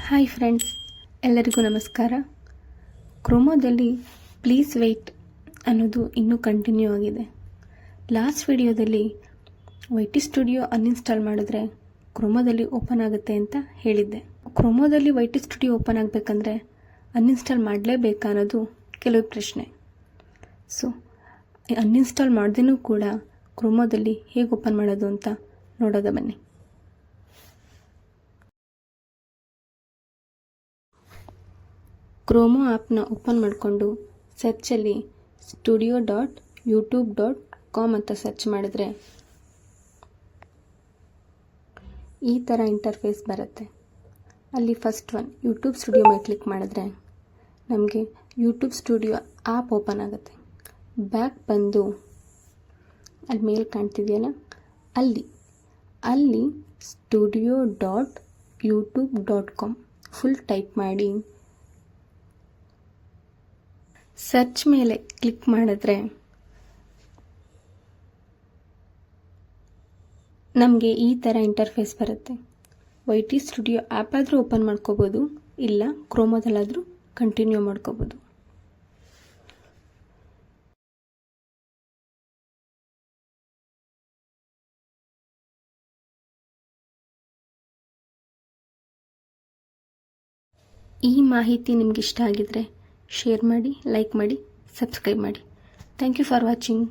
Hi friends, ಎಲ್ಲರಿಗೂ ನಮಸ್ಕಾರ. ಕ್ರೋಮೋದಲ್ಲಿ please weight ಅನ್ನೋದು ಇನ್ನೂ ಕಂಟಿನ್ಯೂ ಆಗಿದೆ. ಲಾಸ್ಟ್ ವಿಡಿಯೋದಲ್ಲಿ ವೈಟಿ ಸ್ಟುಡಿಯೋ ಅನ್ಇನ್ಸ್ಟಾಲ್ ಮಾಡಿದ್ರೆ ಕ್ರೋಮೋದಲ್ಲಿ ಓಪನ್ ಆಗುತ್ತೆ ಅಂತ ಹೇಳಿದ್ದೆ. ಕ್ರೋಮೋದಲ್ಲಿ ವೈಟಿ ಸ್ಟುಡಿಯೋ ಓಪನ್ ಆಗಬೇಕಂದ್ರೆ ಅನ್ಇನ್ಸ್ಟಾಲ್ ಮಾಡಲೇಬೇಕಾ ಅನ್ನೋದು ಕೆಲವು ಪ್ರಶ್ನೆ. ಸೊ ಅನ್ಇನ್ಸ್ಟಾಲ್ ಮಾಡ್ದೇನೂ ಕೂಡ ಕ್ರೋಮೋದಲ್ಲಿ ಹೇಗೆ ಓಪನ್ ಮಾಡೋದು ಅಂತ ನೋಡೋದ ಬನ್ನಿ. ಕ್ರೋಮೋ ಆ್ಯಪ್ನ ಓಪನ್ ಮಾಡಿಕೊಂಡು ಸರ್ಚಲ್ಲಿ studio.youtube.com ಅಂತ ಸರ್ಚ್ ಮಾಡಿದ್ರೆ ಈ ಥರ ಇಂಟರ್ಫೇಸ್ ಬರುತ್ತೆ. ಅಲ್ಲಿ ಫಸ್ಟ್ ಒನ್ ಯೂಟ್ಯೂಬ್ ಸ್ಟುಡಿಯೋ ಮೇಲೆ ಕ್ಲಿಕ್ ಮಾಡಿದ್ರೆ ನಮಗೆ ಯೂಟ್ಯೂಬ್ ಸ್ಟುಡಿಯೋ ಆ್ಯಪ್ ಓಪನ್ ಆಗುತ್ತೆ. ಬ್ಯಾಕ್ ಬಂದು ಅಲ್ಲಿ ಮೇಲೆ ಕಾಣ್ತಿದೆಯಲ್ಲ, ಅಲ್ಲಿ studio.youtube.com ಫುಲ್ ಟೈಪ್ ಮಾಡಿ ಸರ್ಚ್ ಮೇಲೆ ಕ್ಲಿಕ್ ಮಾಡಿದ್ರೆ ನಮಗೆ ಈ ಥರ ಇಂಟರ್ಫೇಸ್ ಬರುತ್ತೆ. ವೈಟಿ ಸ್ಟುಡಿಯೋ ಆ್ಯಪ್ ಆದರೂ ಓಪನ್ ಮಾಡ್ಕೋಬೋದು, ಇಲ್ಲ ಕ್ರೋಮೋದಲ್ಲಾದರೂ ಕಂಟಿನ್ಯೂ ಮಾಡ್ಕೋಬೋದು. ಈ ಮಾಹಿತಿ ನಿಮ್ಗೆ ಇಷ್ಟ ಆಗಿದ್ರೆ ಶೇರ್ ಮಾಡಿ, ಲೈಕ್ ಮಾಡಿ, ಸಬ್ಸ್ಕ್ರೈಬ್ ಮಾಡಿ. Thank you for watching.